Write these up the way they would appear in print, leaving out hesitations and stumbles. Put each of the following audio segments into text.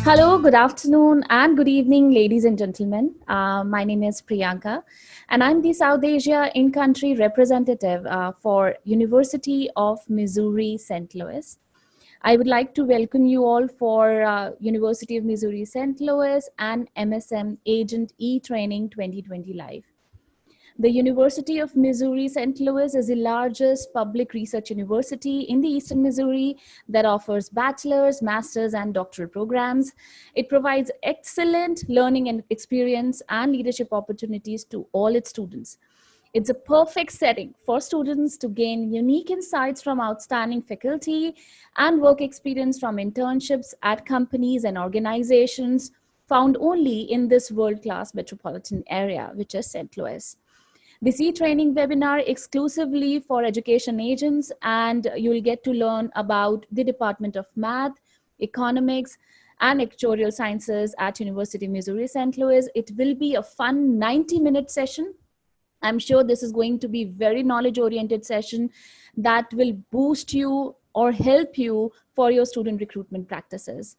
Hello, good afternoon, and good evening, ladies and gentlemen. My name is Priyanka, and I'm the South Asia in-country representative for University of Missouri St. Louis. I would like to welcome you all for University of Missouri St. Louis and MSM Agent E-Training 2020 Live. The University of Missouri St. Louis is the largest public research university in the Eastern Missouri that offers bachelor's, master's, and doctoral programs. It provides excellent learning and experience and leadership opportunities to all its students. It's a perfect setting for students to gain unique insights from outstanding faculty and work experience from internships at companies and organizations found only in this world-class metropolitan area, which is St. Louis. This e-training webinar exclusively for education agents, and you'll get to learn about the Department of Math, Economics, and Actuarial Sciences at University of Missouri St. Louis. It will be a fun 90-minute session. I'm sure this is going to be very knowledge-oriented session that will boost you or help you for your student recruitment practices.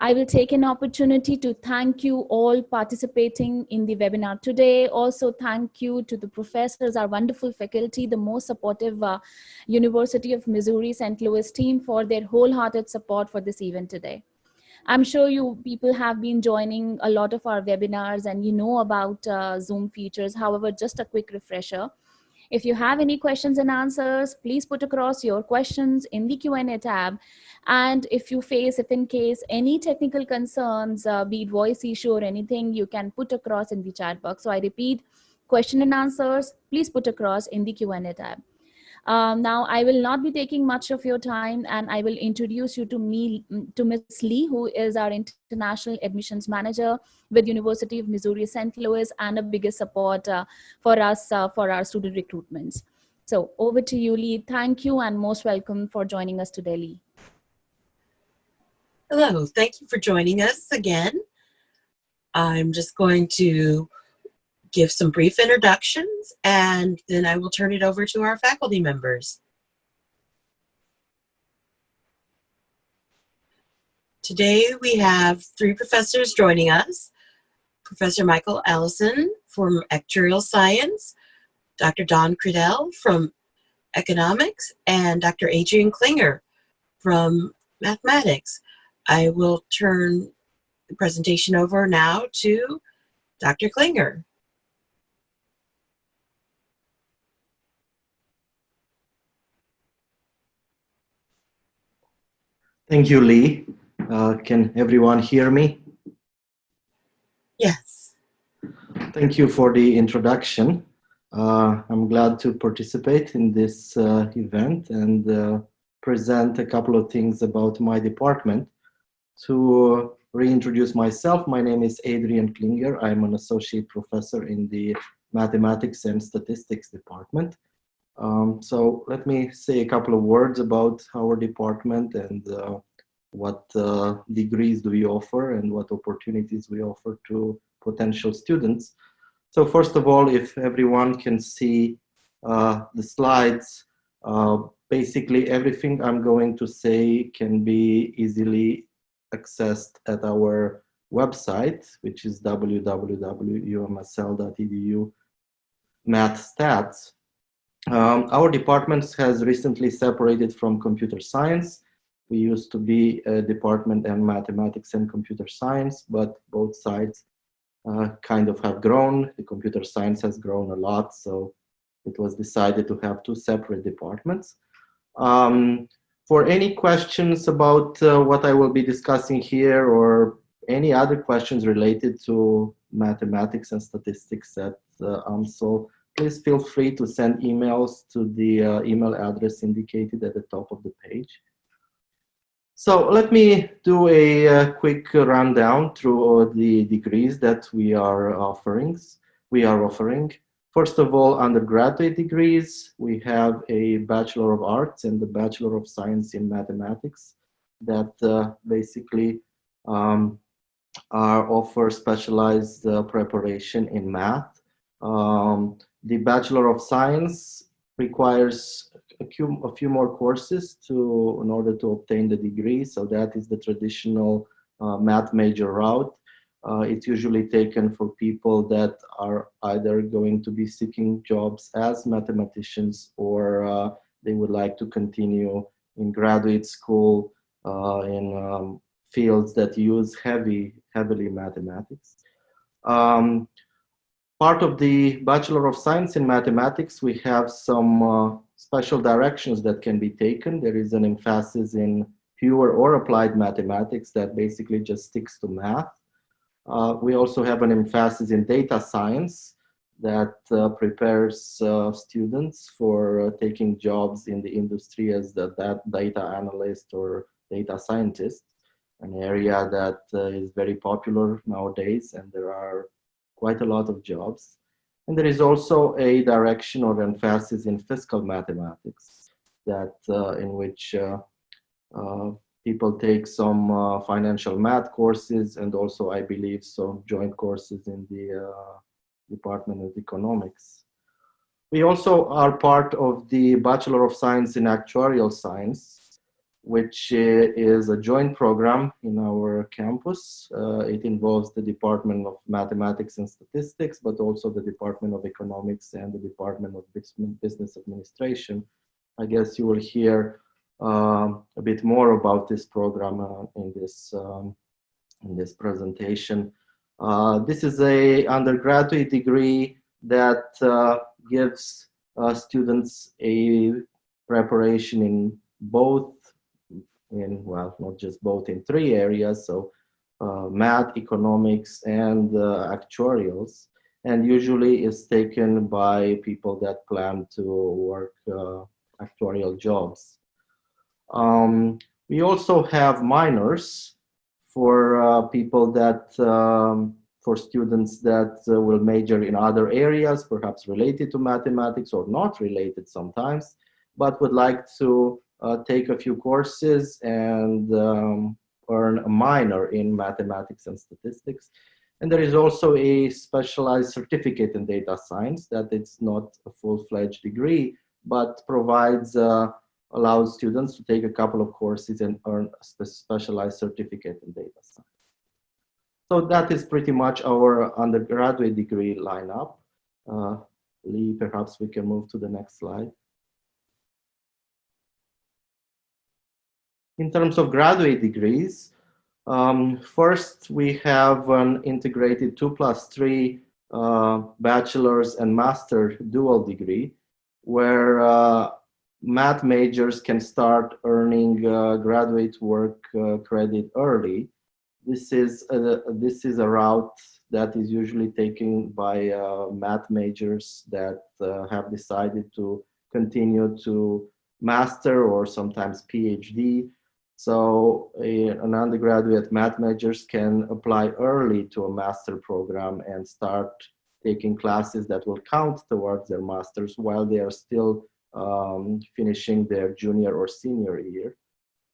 I will take an opportunity to thank you all participating in the webinar today. Also, thank you to the professors, our wonderful faculty, the most supportive University of Missouri St. Louis team for their wholehearted support for this event today. I'm sure you people have been joining a lot of our webinars and you know about Zoom features. However, just a quick refresher. If you have any questions and answers, please put across your questions in the Q&A tab. And if in case, any technical concerns, be it voice issue or anything, you can put across in the chat box. So I repeat, question and answers, please put across in the Q&A tab. Now, I will not be taking much of your time, and I will introduce you to Ms. Lee, who is our International Admissions Manager with University of Missouri St. Louis and a biggest support for us for our student recruitments. So over to you, Lee. Thank you and most welcome for joining us today, Lee. Hello, thank you for joining us again. I'm just going to give some brief introductions, and then I will turn it over to our faculty members. Today we have three professors joining us. Professor Michael Allison from Actuarial Science, Dr. Don Credell from Economics, and Dr. Adrian Klinger from Mathematics. I will turn the presentation over now to Dr. Klinger. Thank you, Lee. Can everyone hear me? Yes. Thank you for the introduction. I'm glad to participate in this event and present a couple of things about my department. To reintroduce myself, my name is Adrian Klinger. I'm an associate professor in the Mathematics and Statistics department. So let me say a couple of words about our department and what degrees do we offer and what opportunities we offer to potential students. So first of all, if everyone can see the slides, basically everything I'm going to say can be easily accessed at our website, which is www.umsl.edu mathstats. Our department has recently separated from computer science. We used to be a department in mathematics and computer science, but both sides kind of have grown. The computer science has grown a lot, so it was decided to have two separate departments. For any questions about what I will be discussing here or any other questions related to mathematics and statistics at UMSL, please feel free to send emails to the email address indicated at the top of the page. So let me do a quick rundown through the degrees that we are offering. First of all, undergraduate degrees, we have a Bachelor of Arts and the Bachelor of Science in Mathematics that basically offer specialized preparation in math. The Bachelor of Science requires a few more courses in order to obtain the degree. So that is the traditional math major route. It's usually taken for people that are either going to be seeking jobs as mathematicians, or they would like to continue in graduate school in fields that use heavily mathematics. Part of the Bachelor of Science in Mathematics, we have some special directions that can be taken. There is an emphasis in pure or applied mathematics that basically just sticks to math. We also have an emphasis in data science that prepares students for taking jobs in the industry as that data analyst or data scientist, an area that is very popular nowadays, and there are quite a lot of jobs. And there is also a direction or emphasis in fiscal mathematics that in which people take some financial math courses, and also, I believe, some joint courses in the Department of Economics. We also are part of the Bachelor of Science in Actuarial Science, which is a joint program in our campus. It involves the Department of Mathematics and Statistics, but also the Department of Economics and the Department of Business Administration. I guess you will hear a bit more about this program in this presentation. This is a undergraduate degree that gives students a preparation in both, well, not just both, in three areas, so math, economics, and actuarials, and usually is taken by people that plan to work actuarial jobs. We also have minors for people that, for students that will major in other areas, perhaps related to mathematics or not related sometimes, but would like to take a few courses and earn a minor in mathematics and statistics. And there is also a specialized certificate in data science that it's not a full-fledged degree, but provides allows students to take a couple of courses and earn a specialized certificate in data science. So that is pretty much our undergraduate degree lineup. Lee, perhaps we can move to the next slide. In terms of graduate degrees, first we have an integrated 2+3 bachelor's and master dual degree, where math majors can start earning graduate work credit early. This is a route that is usually taken by math majors that have decided to continue to master or sometimes PhD. So an undergraduate math majors can apply early to a master program and start taking classes that will count towards their masters while they are still finishing their junior or senior year.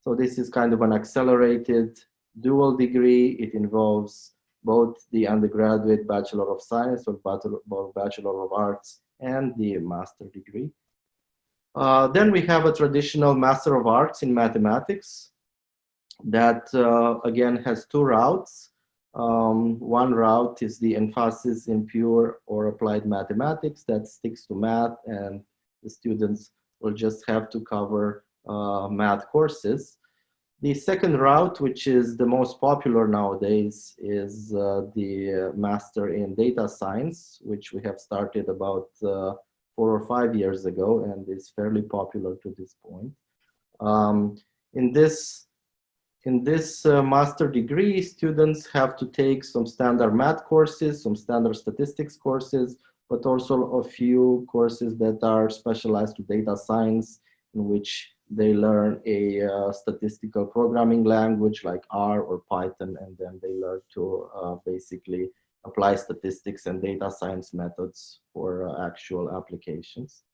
So this is kind of an accelerated dual degree. It involves both the undergraduate Bachelor of Science or Bachelor of Arts and the master degree. Then we have a traditional Master of Arts in Mathematics that again has two routes. One route is the emphasis in pure or applied mathematics that sticks to math, and the students will just have to cover math courses. The second route, which is the most popular nowadays, is the Master in Data Science, which we have started about 4 or 5 years ago and is fairly popular to this point. In this master degree, students have to take some standard math courses, some standard statistics courses, but also a few courses that are specialized to data science, in which they learn a statistical programming language like R or Python, and then they learn to basically apply statistics and data science methods for actual applications.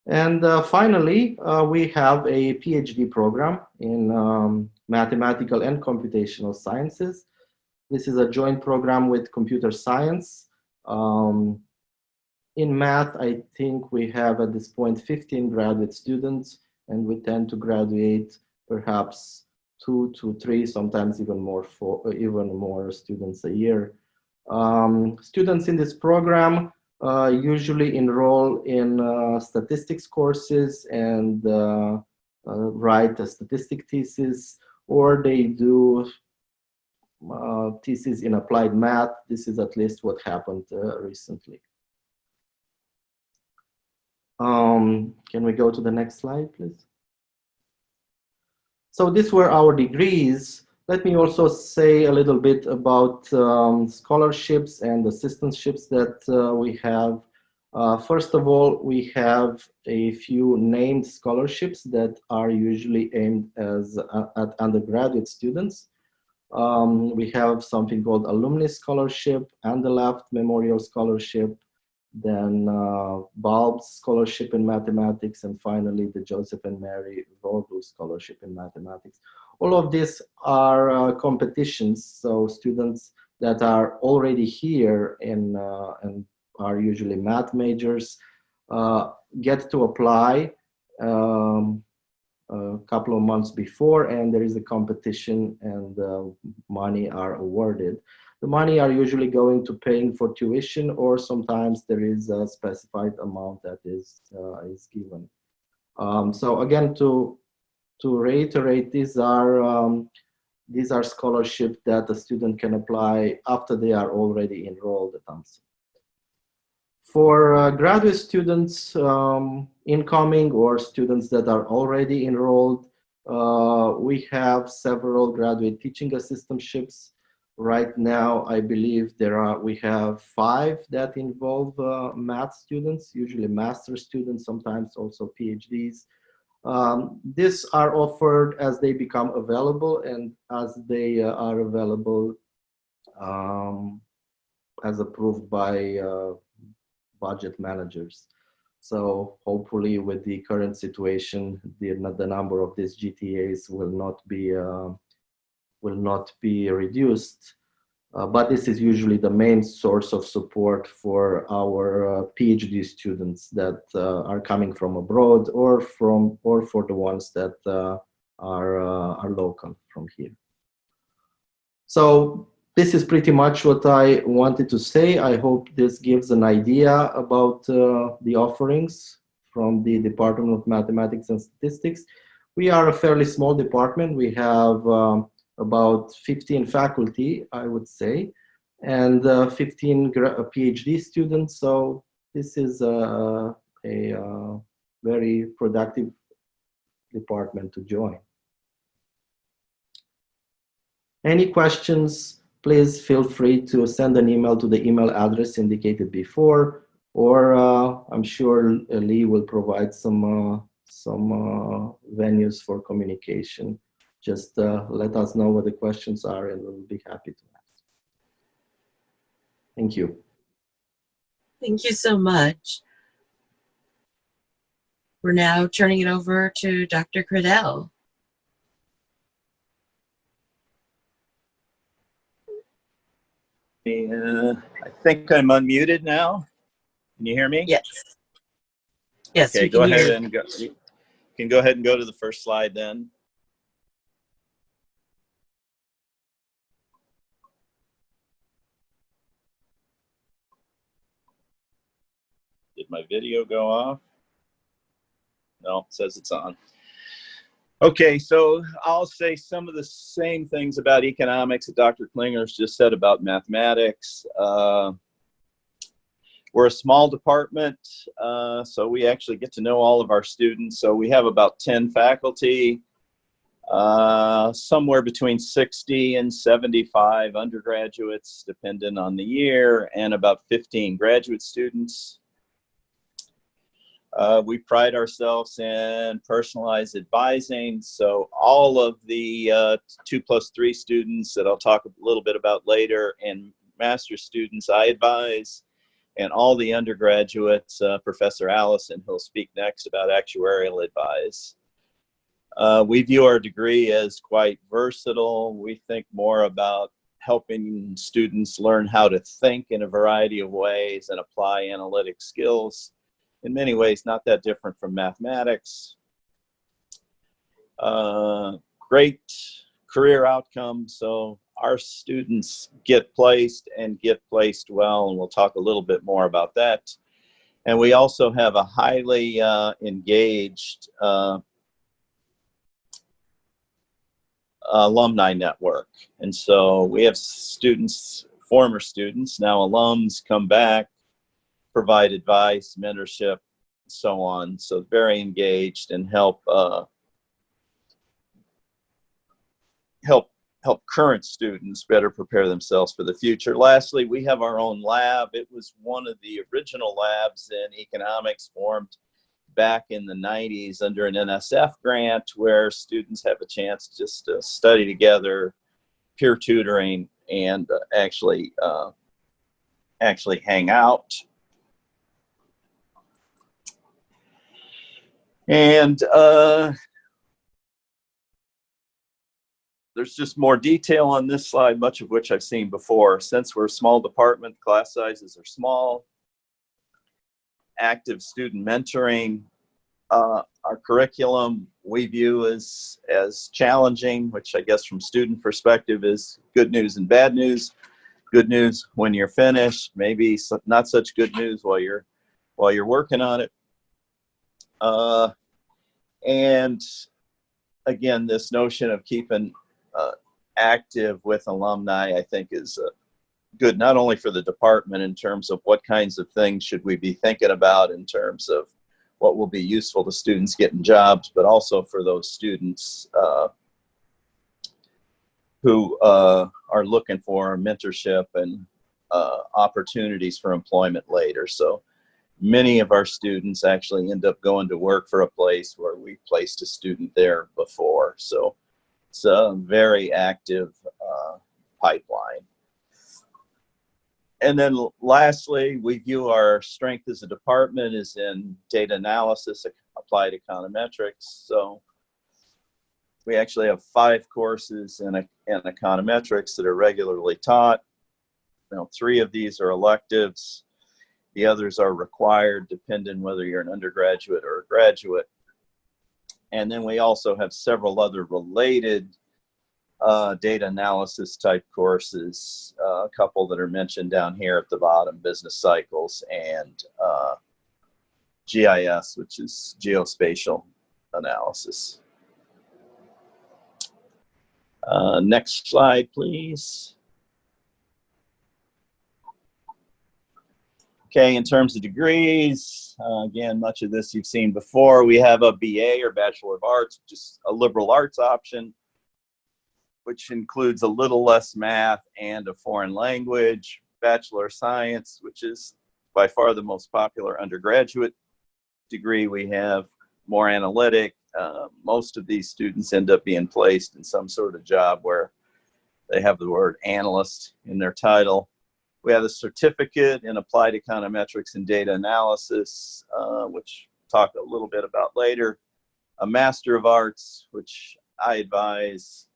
And finally, we have a PhD program in mathematical and computational sciences. This is a joint program with computer science. In math, I think we have at this point 15 graduate students, and we tend to graduate perhaps 2 to 3, sometimes even more students a year. Students in this program usually enroll in statistics courses and write a statistic thesis, or they do thesis in applied math. This is at least what happened recently. Can we go to the next slide, please? So these were our degrees. Let me also say a little bit about scholarships and assistantships that we have. First of all, we have a few named scholarships that are usually aimed at undergraduate students. We have something called Alumni Scholarship, and the Left Memorial Scholarship, then Bulb's Scholarship in Mathematics, and finally the Joseph and Mary Vogel Scholarship in Mathematics. All of these are competitions, so students that are already here and are usually math majors get to apply a couple of months before, and there is a competition, and money are awarded. The money are usually going to paying for tuition, or sometimes there is a specified amount that is given. So again, to reiterate, these are scholarships that a student can apply after they are already enrolled at AMSA. For graduate students incoming, or students that are already enrolled, we have several graduate teaching assistantships. Right now, I believe we have 5 that involve math students, usually master students, sometimes also PhDs. These are offered as they become available, and as they are available as approved by budget managers. So hopefully with the current situation, the number of these GTAs will not be reduced. But this is usually the main source of support for our PhD students that are coming from abroad, or for the ones that are local from here. So this is pretty much what I wanted to say. I hope this gives an idea about the offerings from the Department of Mathematics and Statistics. We are a fairly small department. We have about 15 faculty, I would say, and 15 PhD students. So this is a very productive department to join. Any questions, please feel free to send an email to the email address indicated before, or I'm sure Lee will provide some venues for communication. Just let us know what the questions are, and we'll be happy to answer. Thank you. Thank you so much. We're now turning it over to Dr. Credell. I think I'm unmuted now. Can you hear me? Yes. Yes. Okay, go ahead and go. You can go ahead and go to the first slide then. Did my video go off? No, it says it's on. Okay, so I'll say some of the same things about economics that Dr. Klinger's just said about mathematics. We're a small department, so we actually get to know all of our students. So we have about 10 faculty, somewhere between 60 and 75 undergraduates, depending on the year, and about 15 graduate students. We pride ourselves in personalized advising. So all of the 2+3 students that I'll talk a little bit about later, and master's students I advise, and all the undergraduates, Professor Allison, who'll speak next, about actuarial advice. We view our degree as quite versatile. We think more about helping students learn how to think in a variety of ways and apply analytic skills. In many ways, not that different from mathematics. Great career outcomes. So our students get placed and get placed well, and we'll talk a little bit more about that. And we also have a highly engaged alumni network. And so we have students, former students, now alums come back, provide advice, mentorship, so on. So very engaged and help current students better prepare themselves for the future. Lastly, we have our own lab. It was one of the original labs in economics formed back in the 90s under an NSF grant, where students have a chance just to study together, peer tutoring, and actually hang out. And there's just more detail on this slide, much of which I've seen before. Since we're a small department, class sizes are small. Active student mentoring. Our curriculum we view as challenging, which I guess from student perspective is good news and bad news. Good news when you're finished, maybe not such good news while you're working on it. And again, this notion of keeping active with alumni, I think, is good not only for the department in terms of what kinds of things should we be thinking about in terms of what will be useful to students getting jobs, but also for those students who are looking for mentorship and opportunities for employment later. So many of our students actually end up going to work for a place where we placed a student there before. So it's a very active pipeline. And then lastly, we view our strength as a department is in data analysis, applied econometrics. So we actually have 5 courses in econometrics that are regularly taught. Now, 3 of these are electives. The others are required, depending whether you're an undergraduate or a graduate. And then we also have several other related data analysis type courses, a couple that are mentioned down here at the bottom, business cycles and GIS, which is geospatial analysis. Next slide, please. Okay, in terms of degrees, again, much of this you've seen before. We have a BA or Bachelor of Arts, just a liberal arts option, which includes a little less math and a foreign language. Bachelor of Science, which is by far the most popular undergraduate degree we have, more analytic. Most of these students end up being placed in some sort of job where they have the word analyst in their title. We have a certificate in applied econometrics and data analysis, which we'll talk a little bit about later. A Master of Arts, which I advise.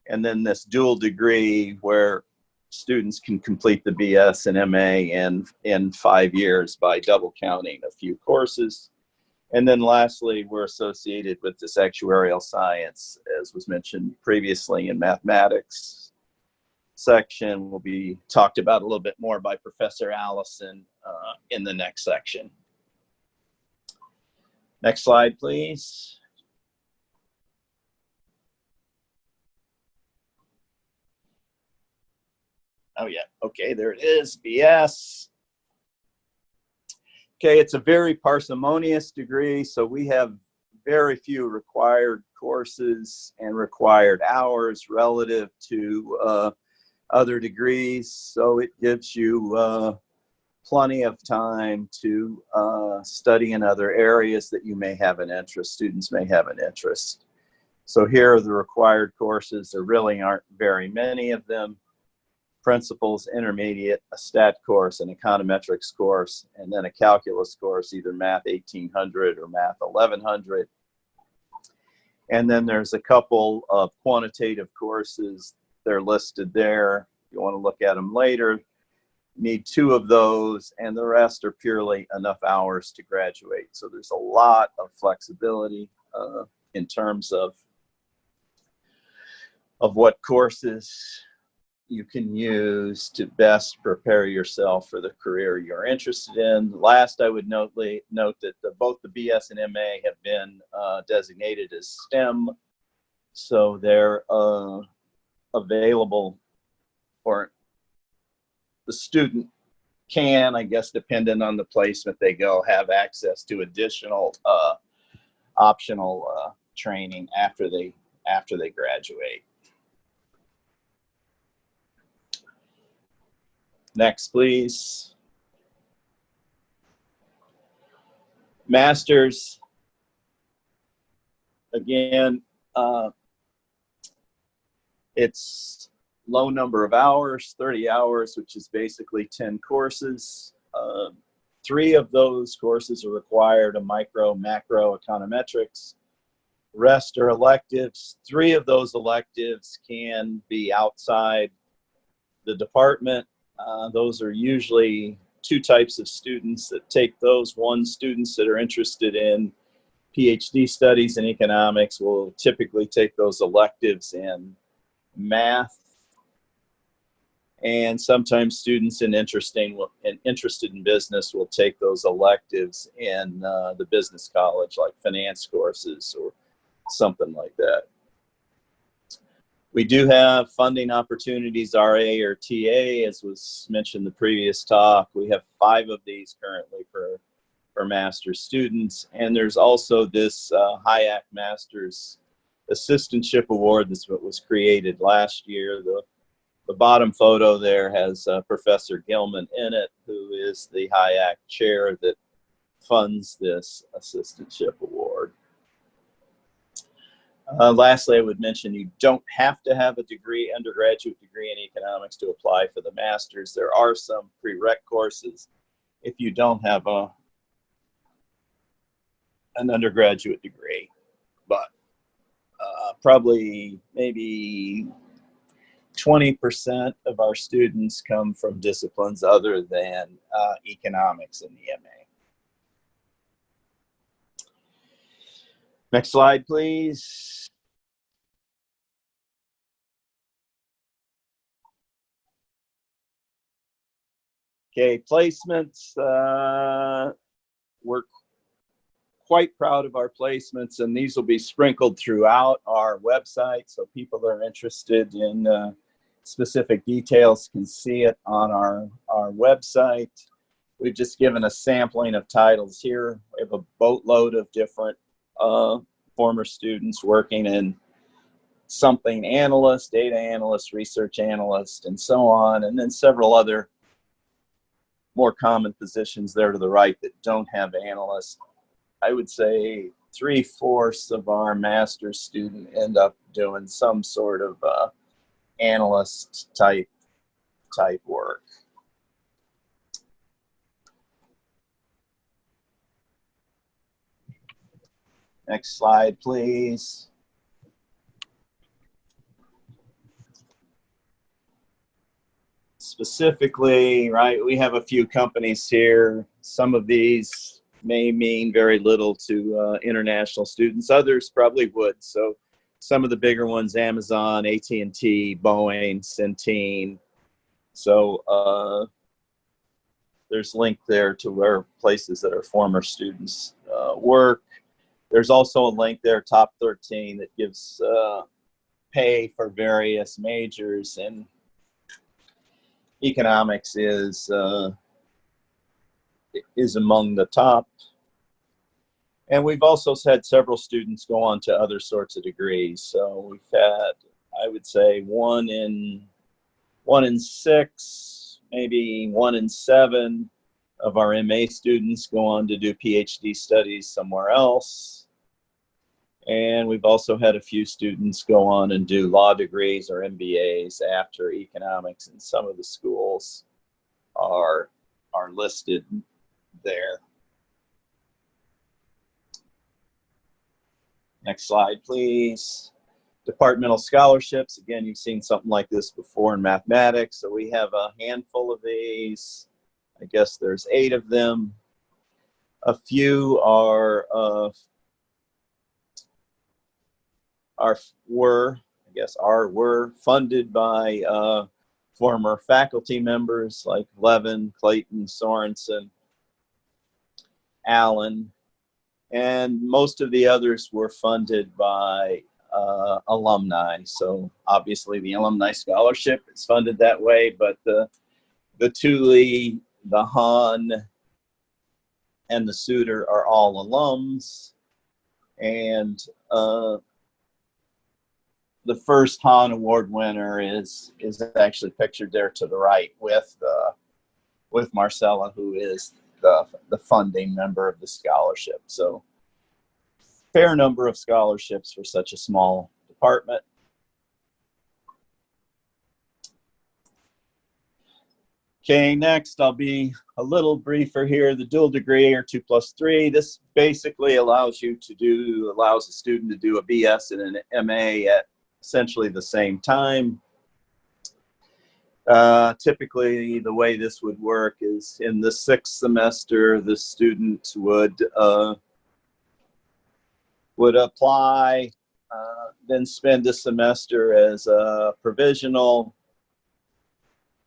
And then this dual degree where students can complete the BS and MA in 5 years by double counting a few courses. And then lastly, we're associated with this actuarial science, as was mentioned previously in mathematics section will be talked about a little bit more by Professor Allison in the next section. Next slide, please. Oh yeah, okay, there it is, BS. Okay, it's a very parsimonious degree, so we have very few required courses and required hours relative to other degrees, so it gives you plenty of time to study in other areas that you may have an interest, students may have an interest. So here are the required courses. There really aren't very many of them. Principles, intermediate, a stat course, an econometrics course, and then a calculus course, either Math 1800 or Math 1100. And then there's a couple of quantitative courses. They're listed there. If you want to look at them later, you need 2 of those, and the rest are purely enough hours to graduate. So there's a lot of flexibility in terms of of what courses you can use to best prepare yourself for the career you're interested in. Last, I would note that both the BS and MA have been designated as STEM, so they're available, or the student can, I guess, depending on the placement they go, have access to additional optional training after they graduate. Next, please. Masters, again, it's low number of hours, 30 hours, which is basically 10 courses. 3 of those courses are required, a micro, macro, econometrics. Rest are electives. 3 of those electives can be outside the department. Those are usually 2 types of students that take those. One, students that are interested in PhD studies in economics will typically take those electives in math, and sometimes students interested in business will take those electives in the business college, like finance courses or something like that. We do have funding opportunities, RA or TA, as was mentioned in the previous talk. We have 5 of these currently for master's students, and there's also this HIAC Master's Assistantship Award. This was created last year. The bottom photo there has Professor Gilman in it, who is the HIAC chair that funds this assistantship award. Lastly, I would mention you don't have to have a degree, undergraduate degree in economics to apply for the master's. There are some prereq courses if you don't have an undergraduate degree, but probably maybe 20% of our students come from disciplines other than economics in the MA. Next slide, please. Okay, placements. We're quite proud of our placements, and these will be sprinkled throughout our website, so people that are interested in specific details can see it on our website. We've just given a sampling of titles here. We have a boatload of different former students working in something analyst, data analyst, research analyst, and so on, and then several other more common positions there to the right that don't have analysts. I would say 3/4 of our master's student end up doing some sort of analyst type work. Next slide, please. Specifically, right, we have a few companies here. Some of these may mean very little to international students. Others probably would. So some of the bigger ones, Amazon, AT&T, Boeing, Centene. So there's a link there to where places that our former students work. There's also a link there, top 13, that gives pay for various majors, and economics is among the top. And we've also had several students go on to other sorts of degrees. So we've had, I would say, 1 in 6, maybe 1 in 7 of our MA students go on to do PhD studies somewhere else. And we've also had a few students go on and do law degrees or MBAs after economics, and some of the schools are listed there. Next slide, please. Departmental scholarships. Again, you've seen something like this before in mathematics. So we have a handful of these. I guess there's 8 of them. A few were, I were funded by former faculty members like Levin, Clayton, Sorensen, Allen, and most of the others were funded by alumni. So obviously the alumni scholarship is funded that way, but the Thule, the Hahn, and the Suter are all alums. And the first Hahn Award winner is actually pictured there to the right with Marcella, who is the funding member of the scholarship. So fair number of scholarships for such a small department. Okay, next I'll be a little briefer here. The dual degree, or 2+3. This basically allows a student to do a BS and an MA at essentially the same time. Typically, the way this would work is in the 6th semester, the student would apply, then spend a semester as a provisional.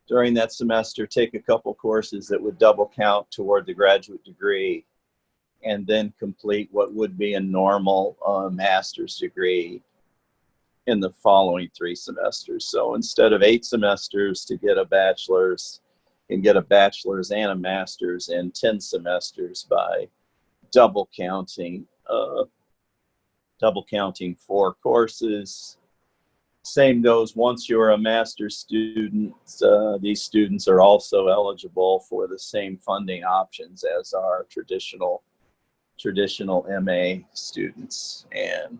During that semester, take a couple courses that would double count toward the graduate degree, and then complete what would be a normal master's degree in the following 3 semesters. So instead of 8 semesters to get a bachelor's, you can get a bachelor's and a master's in 10 semesters by double counting 4 courses. Same goes once you're a master's student. These students are also eligible for the same funding options as our traditional MA students. And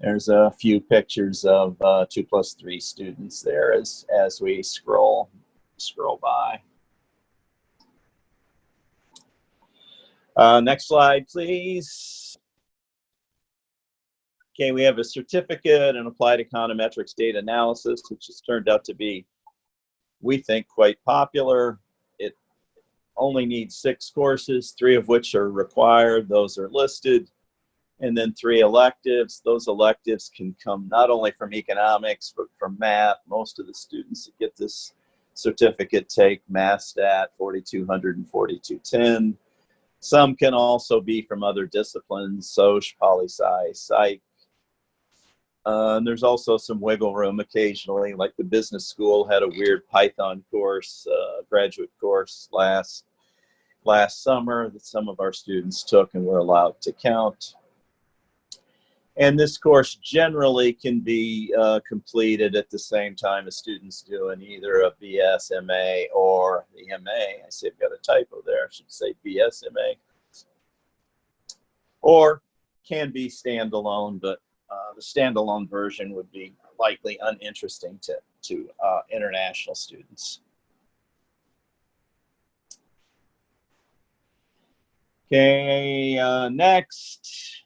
there's a few pictures of 2+3 students there as we scroll by. Next slide, please. Okay, we have a certificate in applied econometrics data analysis, which has turned out to be, we think, quite popular. It only needs 6 courses, 3 of which are required. Those are listed. And then 3 electives. Those electives can come not only from economics, but from math. Most of the students that get this certificate take Math Stat 4200 and 4210. Some can also be from other disciplines, Soc, Poli-Sci, Psych. And there's also some wiggle room occasionally, like the business school had a weird Python course, graduate course last summer that some of our students took and were allowed to count. And this course generally can be completed at the same time as students doing either a BS, MA, or the MA. I see I've got a typo there. I should say BS, MA. Or can be standalone, but the standalone version would be likely uninteresting to international students. Okay, next.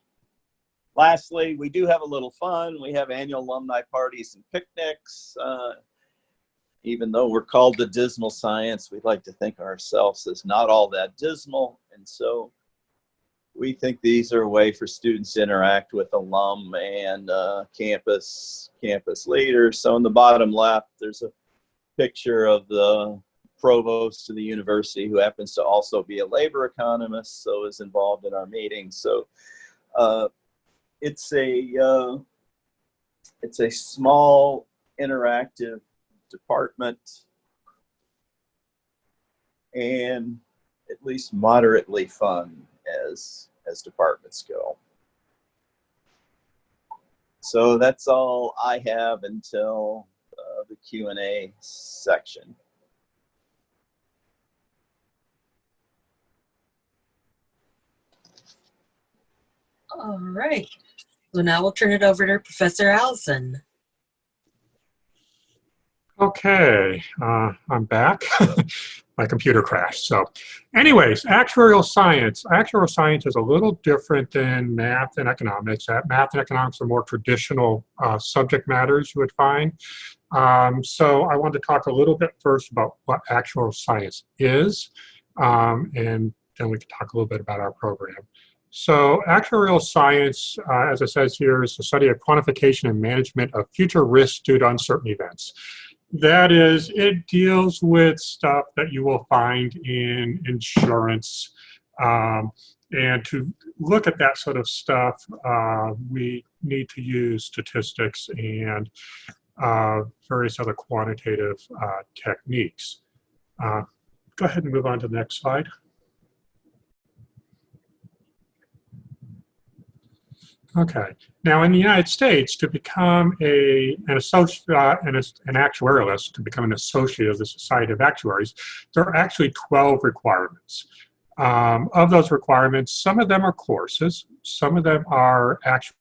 Lastly, we do have a little fun. We have annual alumni parties and picnics. Even though we're called the dismal science, we like to think of ourselves as not all that dismal. And so we think these are a way for students to interact with alum and campus leaders. So in the bottom left, there's a picture of the provost of the university, who happens to also be a labor economist, so is involved in our meetings. So it's a small interactive department, and at least moderately fun as departments go. So that's all I have until the Q&A section. All right. So now we'll turn it over to Professor Allison. Okay, I'm back. My computer crashed. So anyways, actuarial science. Actuarial science is a little different than math and economics. Math and economics are more traditional subject matters you would find. So I wanted to talk a little bit first about what actuarial science is, and then we can talk a little bit about our program. So actuarial science, as it says here, is the study of quantification and management of future risks due to uncertain events. That is, it deals with stuff that you will find in insurance. And to look at that sort of stuff, we need to use statistics and various other quantitative techniques. Go ahead and move on to the next slide. Okay. Now, in the United States, to become an actuarialist, to become an associate of the Society of Actuaries, there are actually 12 requirements. Of those requirements, some of them are courses, some of them are actual.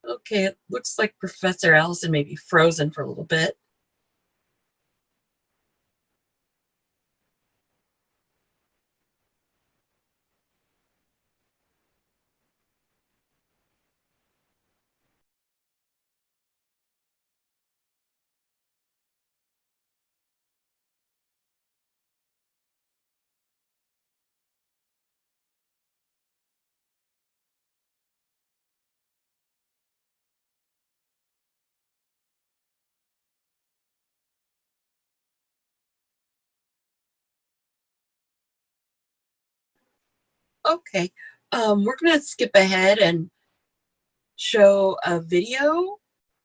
Okay, it looks like Professor Allison may be frozen for a little bit. Okay, we're going to skip ahead and show a video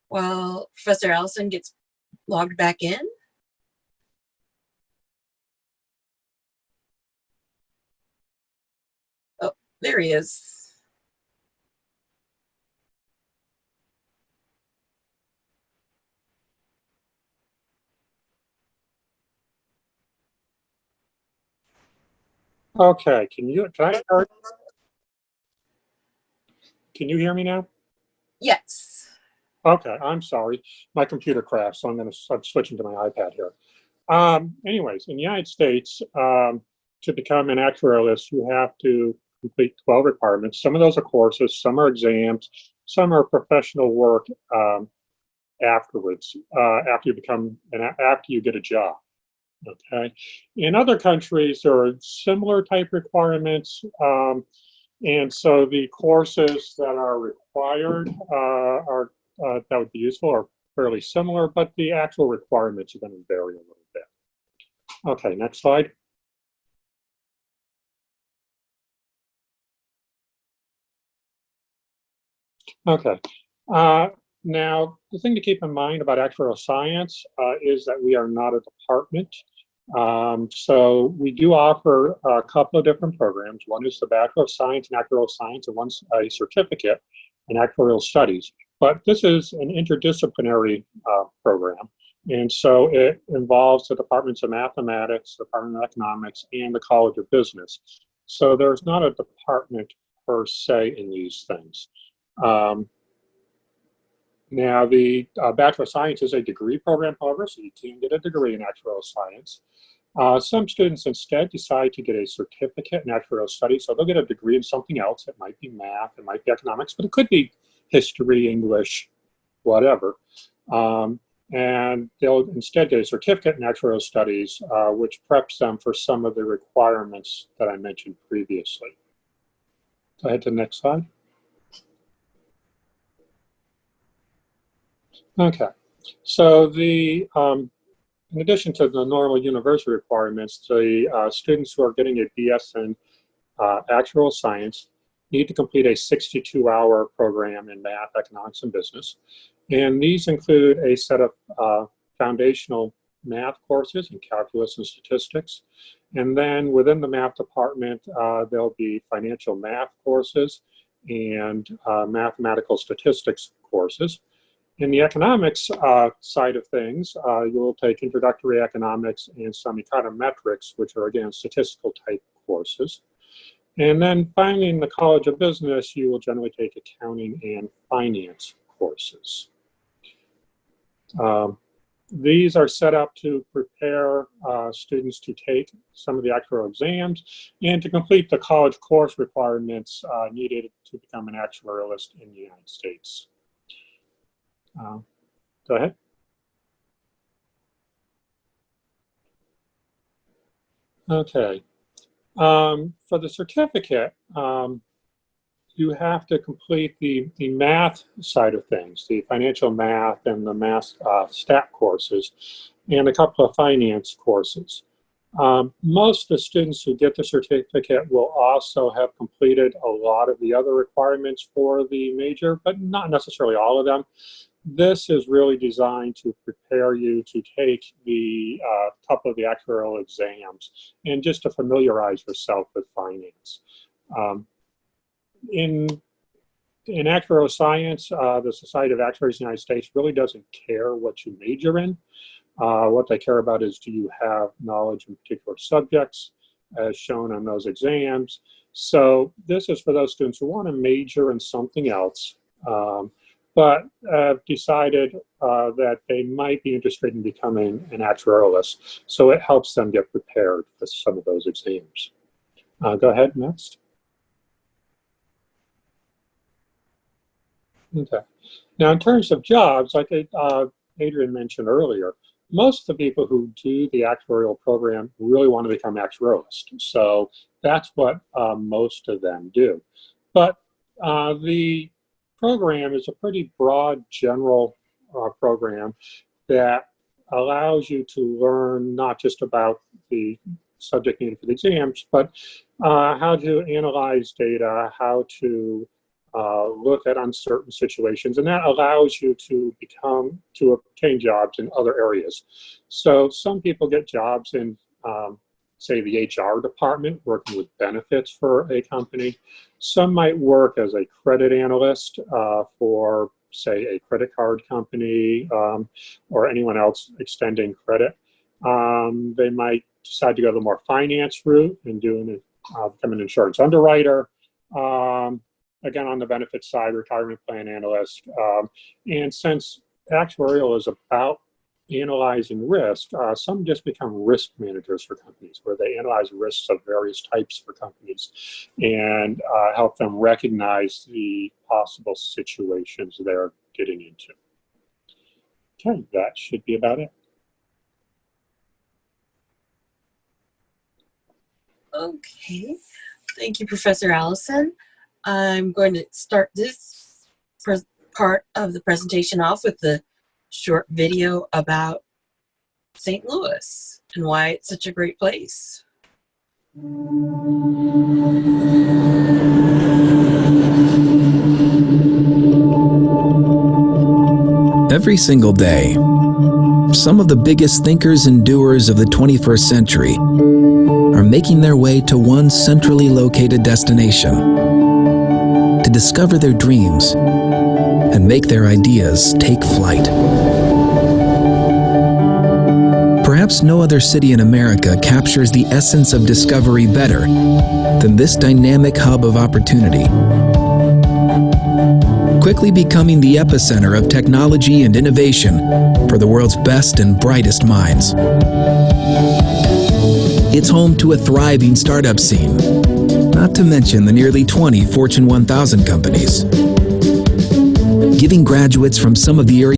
while Professor Allison gets logged back in. Oh, there he is. Okay, can I start? Can you hear me now? Yes. Okay, I'm sorry. My computer crashed, so I'm switching to my iPad here. Anyways, in the United States, to become an actuarialist, you have to complete 12 requirements. Some of those are courses, some are exams, some are professional work afterwards, after you get a job. Okay. In other countries, there are similar type requirements. And so the courses that are required that would be useful are fairly similar, but the actual requirements are going to vary a little bit. Okay, next slide. Okay. Now, the thing to keep in mind about actuarial science is that we are not a department. So we do offer a couple of different programs. One is the Bachelor of Science in Actuarial Science, and one's a certificate in Actuarial Studies. But this is an interdisciplinary program. And so it involves the Departments of Mathematics, the Department of Economics, and the College of Business. So there's not a department per se in these things. Now, the Bachelor of Science is a degree program, however, so you can get a degree in actuarial science. Some students instead decide to get a certificate in actuarial studies, so they'll get a degree in something else. It might be math, it might be economics, but it could be history, English, whatever. And they'll instead get a certificate in actuarial studies, which preps them for some of the requirements that I mentioned previously. Go ahead to the next slide. Okay, so in addition to the normal university requirements, the students who are getting a BS in actuarial science need to complete a 62-hour program in math, economics, and business. And these include a set of foundational math courses in calculus and statistics. And then within the math department, there'll be financial math courses and mathematical statistics courses. In the economics side of things, you will take introductory economics and some econometrics, which are, again, statistical type courses. And then finally, in the College of Business, you will generally take accounting and finance courses. These are set up to prepare students to take some of the actuarial exams and to complete the college course requirements needed to become an actuarialist in the United States. Go ahead. Okay. For the certificate, you have to complete the math side of things, the financial math and the math stat courses, and a couple of finance courses. Most of the students who get the certificate will also have completed a lot of the other requirements for the major, but not necessarily all of them. This is really designed to prepare you to take the couple of the actuarial exams and just to familiarize yourself with finance. In actuarial science, the Society of Actuaries in the United States really doesn't care what you major in. What they care about is, do you have knowledge in particular subjects as shown on those exams? So this is for those students who want to major in something else, but have decided that they might be interested in becoming an actuarialist. So it helps them get prepared for some of those exams. Go ahead, next. Okay. Now, in terms of jobs, like Adrian mentioned earlier, most of the people who do the actuarial program really want to become actuarialists. So that's what most of them do. But the program is a pretty broad, general program that allows you to learn not just about the subject needed for the exams, but how to analyze data, how to look at uncertain situations, and that allows you to obtain jobs in other areas. So some people get jobs in, say, the HR department, working with benefits for a company. Some might work as a credit analyst for, say, a credit card company or anyone else extending credit. They might decide to go the more finance route and become an insurance underwriter. Again, on the benefits side, retirement plan analyst. And since actuarial is about analyzing risk, some just become risk managers for companies, where they analyze risks of various types for companies and help them recognize the possible situations they're getting into. Okay, that should be about it. Okay, thank you, Professor Allison. I'm going to start this part of the presentation off with a short video about St. Louis and why it's such a great place. Every single day, some of the biggest thinkers and doers of the 21st century are making their way to one centrally located destination to discover their dreams and make their ideas take flight. Perhaps no other city in America captures the essence of discovery better than this dynamic hub of opportunity. Quickly becoming the epicenter of technology and innovation for the world's best and brightest minds. It's home to a thriving startup scene, not to mention the nearly 20 Fortune 1000 companies, giving graduates from some of the area.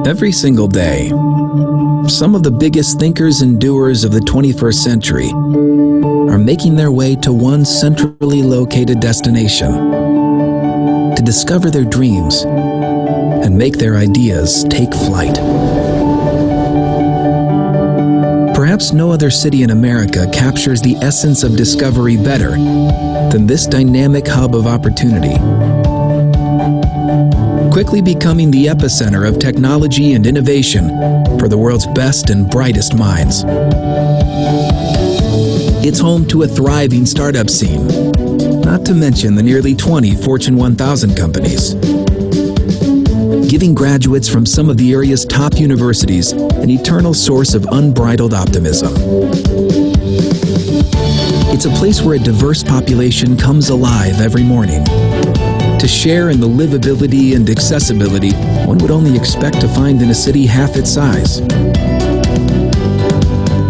Every single day, some of the biggest thinkers and doers of the 21st century are making their way to one centrally located destination to discover their dreams and make their ideas take flight. Perhaps Perhaps no other city in America captures the essence of discovery better than this dynamic hub of opportunity. Quickly becoming the epicenter of technology and innovation for the world's best and brightest minds. It's home to a thriving startup scene, not to mention the nearly 20 Fortune 1000 companies, giving graduates from some of the area's top universities an eternal source of unbridled optimism. It's a place where a diverse population comes alive every morning to share in the livability and accessibility one would only expect to find in a city half its size.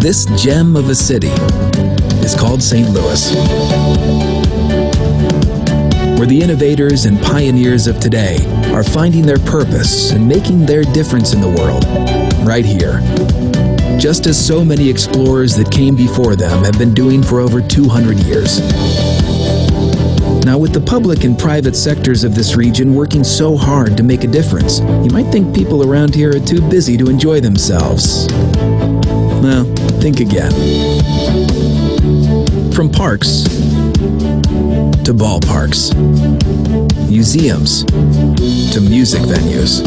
This gem of a city is called St. Louis, where the innovators and pioneers of today are finding their purpose and making their difference in the world, right here. Just as so many explorers that came before them have been doing for over 200 years. Now, with the public and private sectors of this region working so hard to make a difference, you might think people around here are too busy to enjoy themselves. Well, think again. From parks to ballparks, museums to music venues.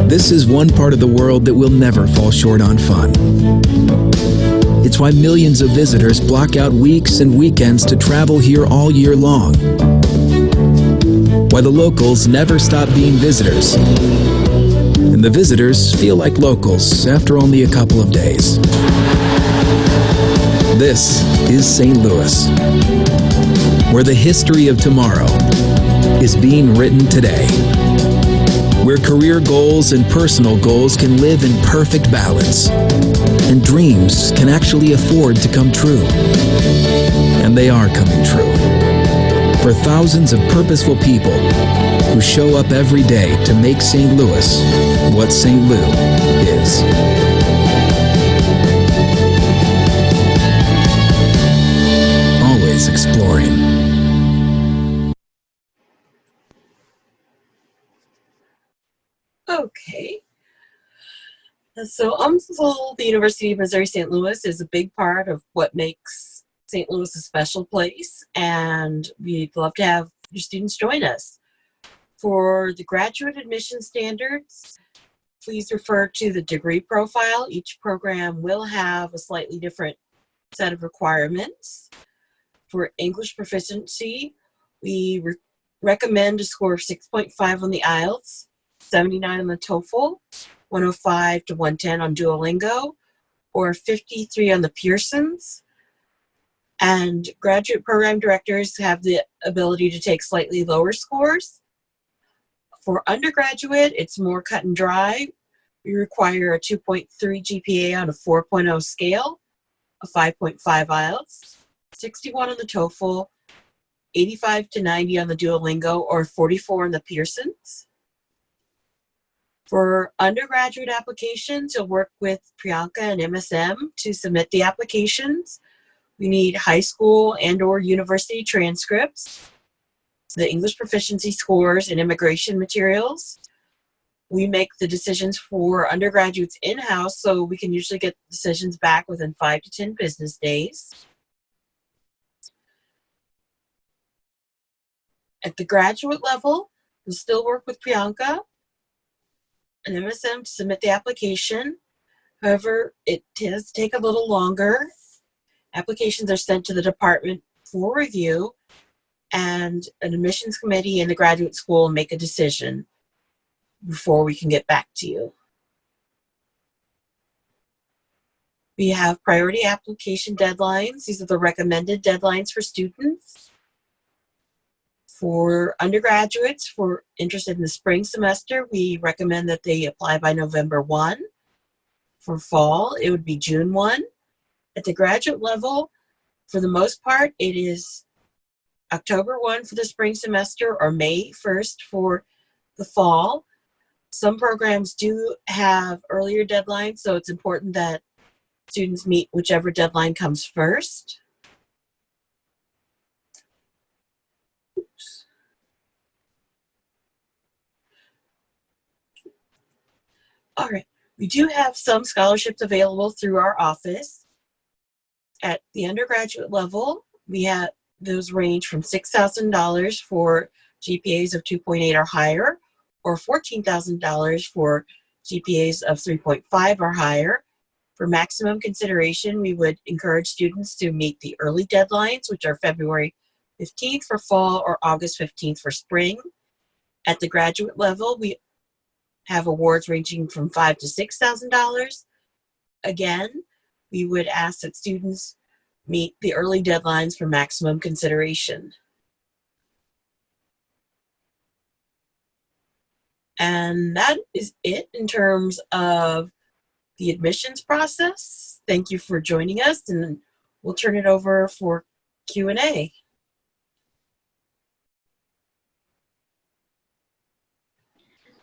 This is one part of the world that will never fall short on fun. It's why millions of visitors block out weeks and weekends to travel here all year long. Why the locals never stop being visitors. And the visitors feel like locals after only a couple of days. This is St. Louis, where the history of tomorrow is being written today. Where career goals and personal goals can live in perfect balance. And dreams can actually afford to come true. And they are coming true. For thousands of purposeful people who show up every day to make St. Louis what St. Lou is. Always exploring. Okay. So UMSL, the University of Missouri St. Louis, is a big part of what makes St. Louis a special place, and we'd love to have your students join us. For the graduate admission standards, please refer to the degree profile. Each program will have a slightly different set of requirements. For English proficiency, we recommend a score of 6.5 on the IELTS, 79 on the TOEFL, 105 to 110 on Duolingo, or 53 on the Pearsons. And graduate program directors have the ability to take slightly lower scores. For undergraduate, it's more cut and dry. We require a 2.3 GPA on a 4.0 scale, a 5.5 IELTS, 61 on the TOEFL, 85 to 90 on the Duolingo, or 44 on the Pearsons. For undergraduate applications, you'll work with Priyanka and MSM to submit the applications. We need high school and/or university transcripts, the English proficiency scores, and immigration materials. We make the decisions for undergraduates in-house, so we can usually get decisions back within 5 to 10 business days. At the graduate level, we'll still work with Priyanka and MSM to submit the application. However, it does take a little longer. Applications are sent to the department for review, and an admissions committee in the graduate school make a decision before we can get back to you. We have priority application deadlines. These are the recommended deadlines for students. For undergraduates for interested in the spring semester, we recommend that they apply by November 1. For fall, it would be June 1. At the graduate level, for the most part, it is October 1 for the spring semester or May 1st for the fall. Some programs do have earlier deadlines, so it's important that students meet whichever deadline comes first. Oops. All right. We do have some scholarships available through our office. At the undergraduate level, we have those range from $6,000 for GPAs of 2.8 or higher, or $14,000 for GPAs of 3.5 or higher. For maximum consideration, we would encourage students to meet the early deadlines, which are February 15th for fall or August 15th for spring. At the graduate level, we have awards ranging from $5,000 to $6,000. Again, we would ask that students meet the early deadlines for maximum consideration. And that is it in terms of the admissions process. Thank you for joining us, and we'll turn it over for Q&A.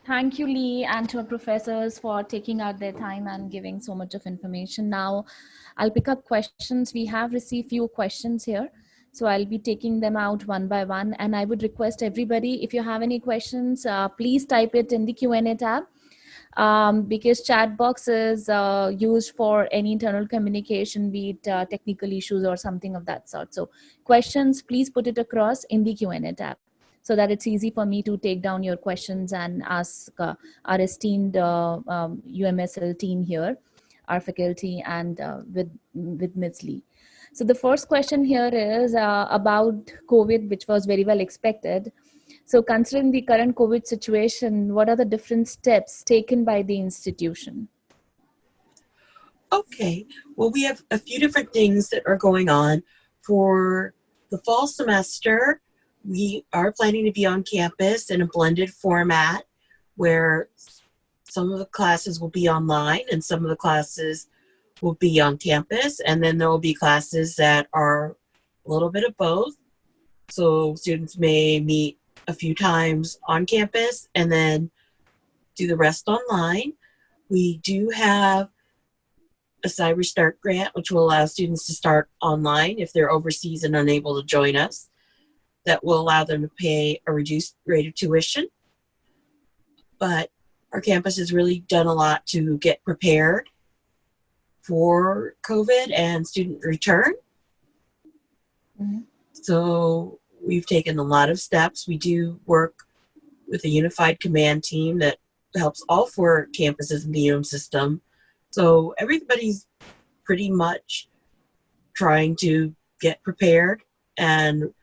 Thank you, Lee, and to our professors for taking out their time and giving so much of information. Now, I'll pick up questions. We have received few questions here, so I'll be taking them out one by one. And I would request everybody, if you have any questions, please type it in the Q&A tab. Because chat box is used for any internal communication, be it technical issues or something of that sort. So questions, please put it across in the Q&A tab so that it's easy for me to take down your questions and ask our esteemed UMSL team here, our faculty, and with Ms. Lee. So the first question here is about COVID, which was very well expected. So considering the current COVID situation, what are the different steps taken by the institution? Okay, well, we have a few different things that are going on. For the fall semester, we are planning to be on campus in a blended format where some of the classes will be online and some of the classes will be on campus. And then there will be classes that are a little bit of both. So students may meet a few times on campus and then do the rest online. We do have a Cyber Start grant, which will allow students to start online if they're overseas and unable to join us. That will allow them to pay a reduced rate of tuition. But our campus has really done a lot to get prepared for COVID and student return. Mm-hmm. So we've taken a lot of steps. We do work with a unified command team that helps all 4 campuses in the UM system. So everybody's pretty much trying to get prepared and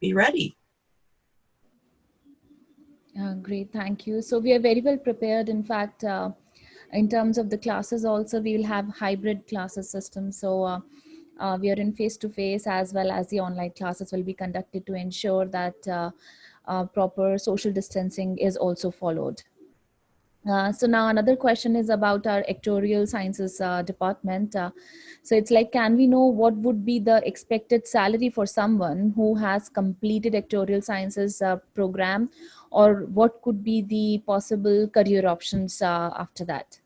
be ready. Great, thank you. So we are very well prepared. In fact, in terms of the classes also, we will have hybrid classes system. So we are in face-to-face as well as the online classes will be conducted to ensure that proper social distancing is also followed. So now another question is about our actuarial sciences department. So it's like, can we know what would be the expected salary for someone who has completed actuarial sciences program, or what could be the possible career options after that?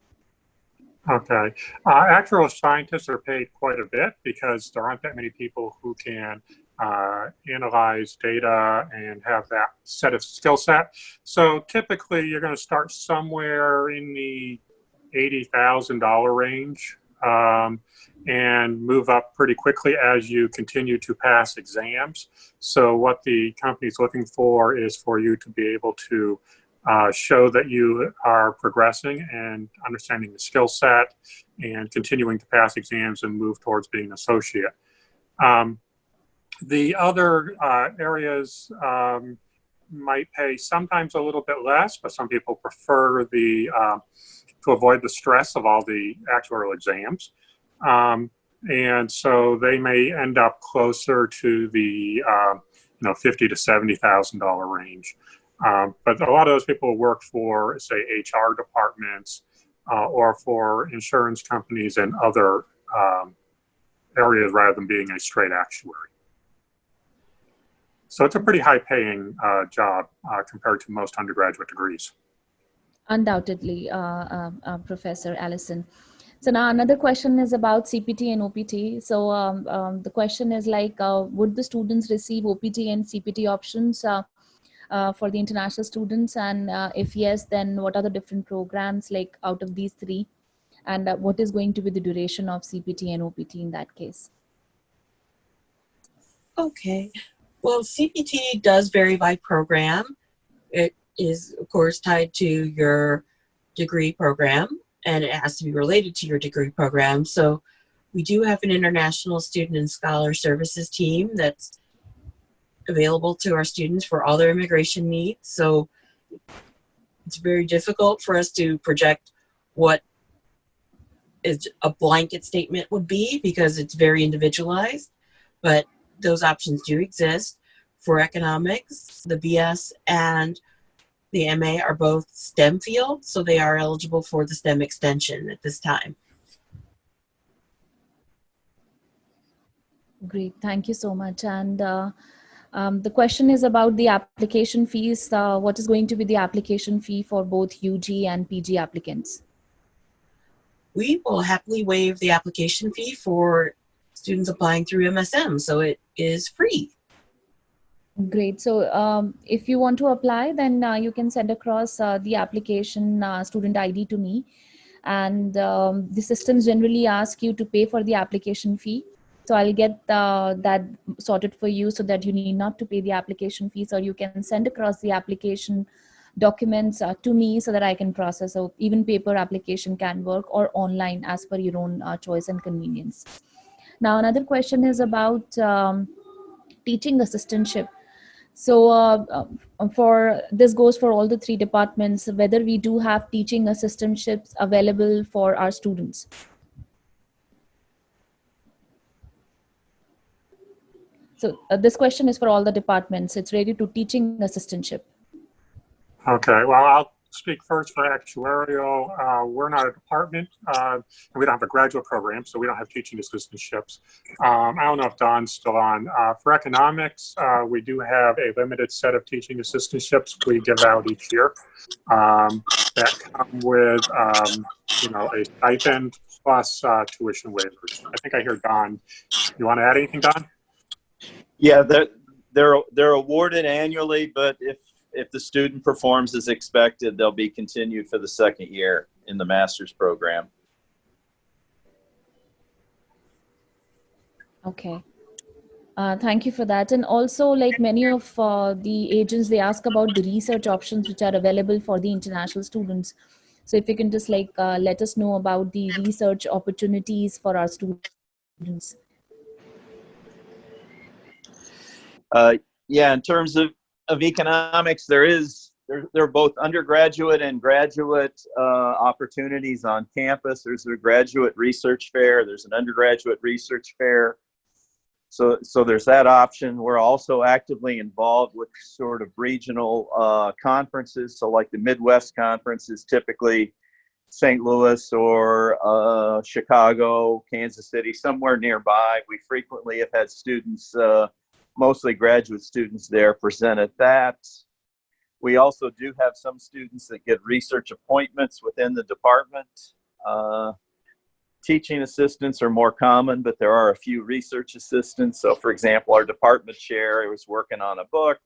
Okay. Actuarial scientists are paid quite a bit because there aren't that many people who can analyze data and have that set of skill set. So typically you're going to start somewhere in the $80,000 range and move up pretty quickly as you continue to pass exams. So what the company is looking for is for you to be able to show that you are progressing and understanding the skill set and continuing to pass exams and move towards being an associate. The other areas might pay sometimes a little bit less, but some people prefer to avoid the stress of all the actuarial exams. And so they may end up closer to the $50,000 to $70,000 range. But a lot of those people work for, say, HR departments or for insurance companies and other areas rather than being a straight actuary. So it's a pretty high-paying job compared to most undergraduate degrees. Undoubtedly, Professor Allison. So now another question is about CPT and OPT. So the question is like, would the students receive OPT and CPT options for the international students? And if yes, then what are the different programs like out of these three? And what is going to be the duration of CPT and OPT in that case? Okay. Well, CPT does vary by program. It is, of course, tied to your degree program, and it has to be related to your degree program. So we do have an international student and scholar services team that's available to our students for all their immigration needs. So it's very difficult for us to project what is a blanket statement would be because it's very individualized, but those options do exist. For economics, the BS and the MA are both STEM fields, so they are eligible for the STEM extension at this time. Great, thank you so much. And the question is about the application fees. What is going to be the application fee for both UG and PG applicants? We will happily waive the application fee for students applying through MSM, so it is free. Great. So if you want to apply, then you can send across the application student ID to me. And the systems generally ask you to pay for the application fee. So I'll get that sorted for you so that you need not to pay the application fees, or you can send across the application documents to me so that I can process. So even paper application can work, or online as per your own choice and convenience. Now, another question is about teaching assistantship. So for this goes for all the three departments, whether we do have teaching assistantships available for our students. So this question is for all the departments. It's related to teaching assistantship. Okay, well, I'll speak first for actuarial. We're not a department, and we don't have a graduate program, so we don't have teaching assistantships. I don't know if Don's still on. For economics, we do have a limited set of teaching assistantships we give out each year that come with, a stipend plus tuition waivers. I think I hear Don. You want to add anything, Don? Yeah, they're awarded annually, but if the student performs as expected, they'll be continued for the second year in the master's program. Okay. Thank you for that. And also, like many of the agents, they ask about the research options which are available for the international students. So if you can just let us know about the research opportunities for our students. Yeah, in terms of economics, there are both undergraduate and graduate opportunities on campus. There's a graduate research fair. There's an undergraduate research fair. So there's that option. We're also actively involved with sort of regional conferences. So like the Midwest Conference is typically St. Louis or Chicago, Kansas City, somewhere nearby. We frequently have had students, mostly graduate students there, present at that. We also do have some students that get research appointments within the department. Teaching assistants are more common, but there are a few research assistants. So for example, our department chair was working on a book,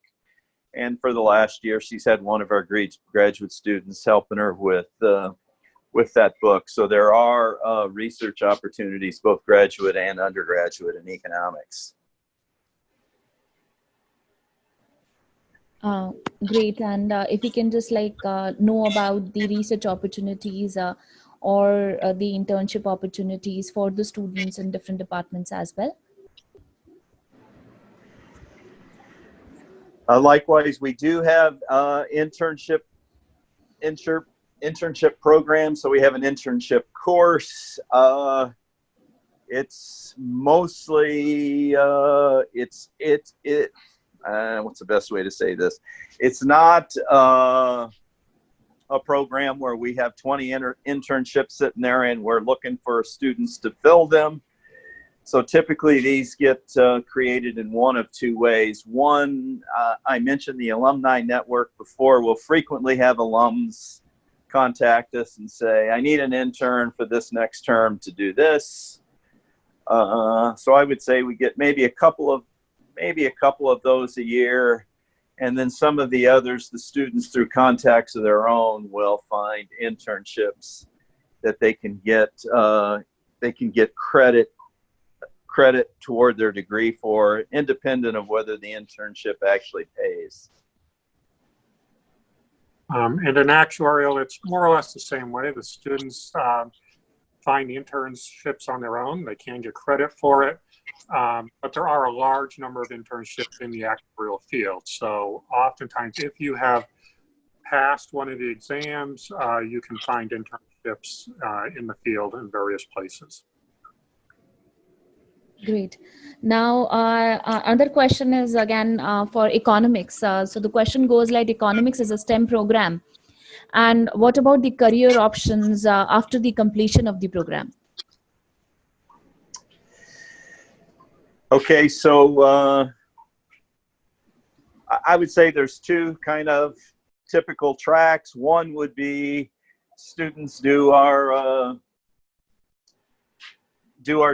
and for the last year, she's had one of our graduate students helping her with that book. So there are research opportunities, both graduate and undergraduate, in economics. Great. And if you can just know about the research opportunities or the internship opportunities for the students in different departments as well. Likewise, we do have internship program. So we have an internship course. It's mostly what's the best way to say this? It's not a program where we have 20 internships sitting there and we're looking for students to fill them. So typically these get created in one of two ways. One, I mentioned the alumni network before. We'll frequently have alums contact us and say, I need an intern for this next term to do this. So I would say we get maybe a couple of those a year. And then some of the others, the students through contacts of their own will find internships that they can get credit toward their degree for, independent of whether the internship actually pays. And in actuarial, it's more or less the same way. The students find internships on their own. They can get credit for it. But there are a large number of internships in the actuarial field. So oftentimes, if you have passed one of the exams, you can find internships in the field in various places. Great. Now, another question is again for economics. So the question goes like, economics is a STEM program. And what about the career options after the completion of the program? Okay, so I would say there's two kind of typical tracks. One would be students do our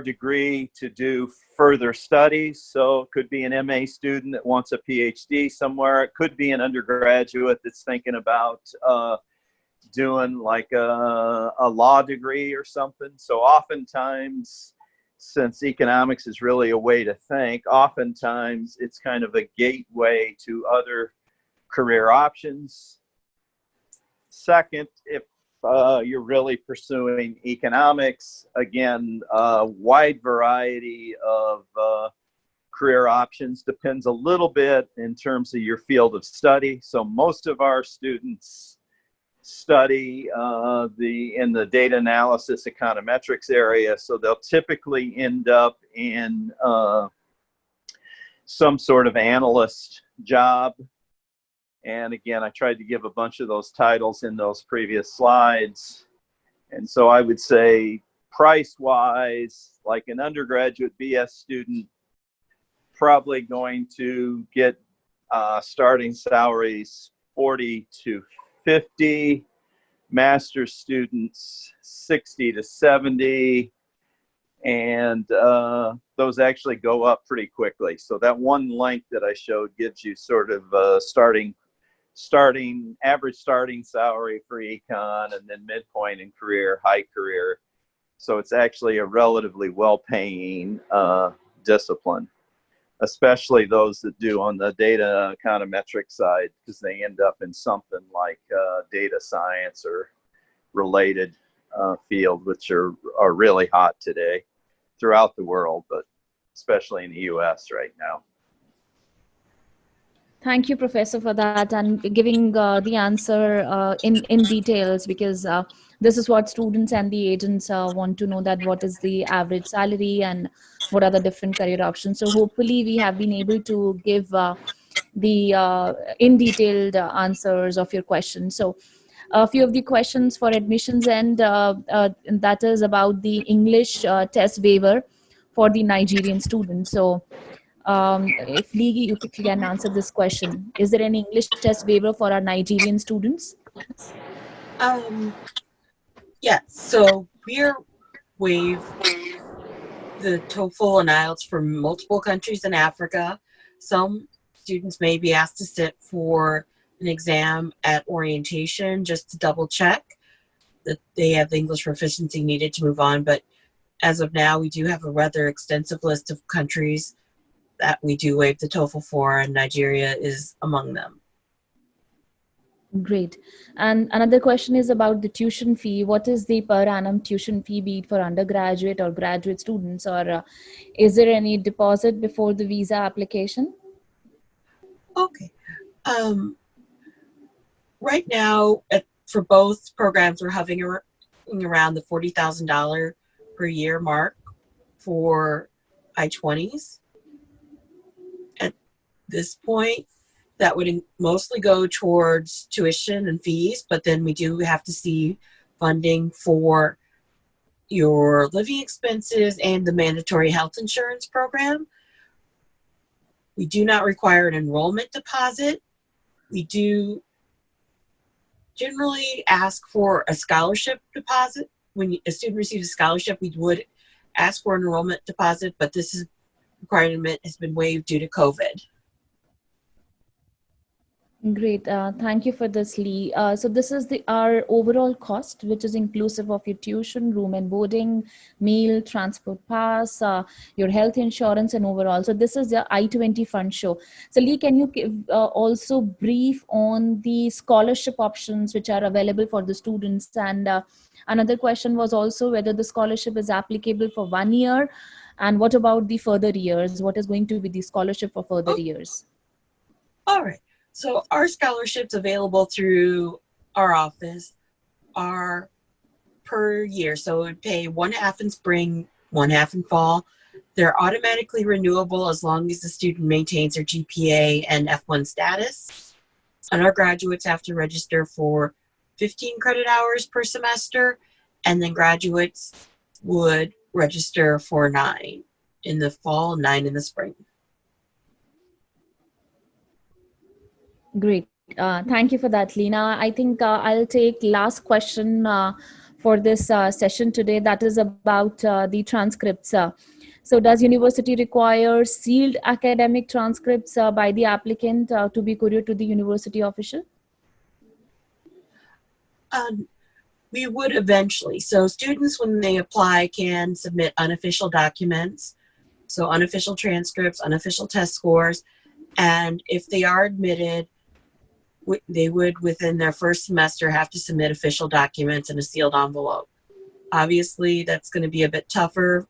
degree to do further studies. So it could be an MA student that wants a PhD somewhere. It could be an undergraduate that's thinking about doing like a law degree or something. So oftentimes, since economics is really a way to think, oftentimes it's kind of a gateway to other career options. Second, if you're really pursuing economics, again, a wide variety of career options, depends a little bit in terms of your field of study. So most of our students study in the data analysis econometrics area, so they'll typically end up in some sort of analyst job. And again, I tried to give a bunch of those titles in those previous slides. And so I would say price-wise, like an undergraduate BS student, probably going to get starting salaries 40 to 50, master's students 60 to 70, and those actually go up pretty quickly. So that one link that I showed gives you sort of average starting salary for econ, and then midpoint in career, high career. So it's actually a relatively well-paying discipline, especially those that do on the data econometric side, because they end up in something like data science or related field, which are really hot today throughout the world, but especially in the US right now. Thank you, Professor, for that and giving the answer in details, because this is what students and the agents want to know, that what is the average salary and what are the different career options. So hopefully we have been able to give the in detailed answers of your questions. So a few of the questions for admissions, and that is about the English test waiver for the Nigerian students. So if Lee, you can answer this question. Is there any English test waiver for our Nigerian students? Yeah, so we waive the TOEFL and IELTS for multiple countries in Africa. Some students may be asked to sit for an exam at orientation just to double check that they have the English proficiency needed to move on. But as of now, we do have a rather extensive list of countries that we do waive the TOEFL for, and Nigeria is among them. Great. And another question is about the tuition fee. What is the per annum tuition fee, be it for undergraduate or graduate students, or is there any deposit before the visa application? Okay. Right now, for both programs, we're hovering around the $40,000 per year mark for I-20s. At this point, that would mostly go towards tuition and fees, but then we do have to see funding for your living expenses and the mandatory health insurance program. We do not require an enrollment deposit. We do generally ask for a scholarship deposit. When a student receives a scholarship, we would ask for an enrollment deposit, but this requirement has been waived due to COVID. Great. Thank you for this, Lee. So this is our overall cost, which is inclusive of your tuition, room and boarding, meal, transport pass, your health insurance, and overall. So this is the I-20 fund show. So Lee, can you give, also brief on the scholarship options which are available for the students? And another question was also whether the scholarship is applicable for 1 year, and what about the further years? What is going to be the scholarship for further Oh, years? all right. So our scholarships available through our office are per year. So it would pay 1/2 in spring, 1/2 in fall. They're automatically renewable as long as the student maintains their GPA and F1 status. And our graduates have to register for 15 credit hours per semester. And then graduates would register for 9 in the fall, 9 in the spring. Great. Thank you for that, Lena. I think I'll take last question for this session today. That is about the transcripts. So does university require sealed academic transcripts by the applicant to be couriered to the university official? We would eventually. So students, when they apply, can submit unofficial documents. So unofficial transcripts, unofficial test scores. And if they are admitted, they would, within their first semester, have to submit official documents in a sealed envelope. Obviously, that's going to be a bit tougher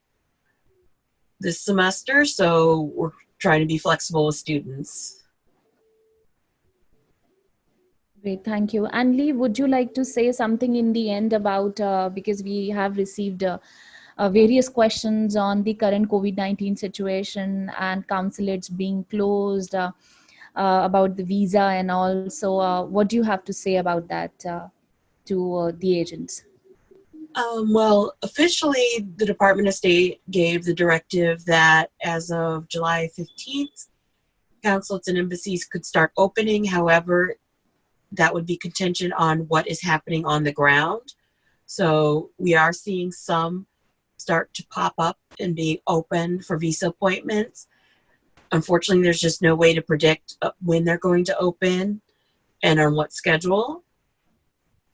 this semester, so we're trying to be flexible with students. Great, thank you. And Lee, would you like to say something in the end about, because we have received various questions on the current COVID-19 situation and consulates being closed, about the visa and all. So what do you have to say about that to the agents? Well, officially, the Department of State gave the directive that as of July 15th, consulates and embassies could start opening. However, that would be contingent on what is happening on the ground. So we are seeing some start to pop up and be open for visa appointments. Unfortunately, there's just no way to predict when they're going to open and on what schedule.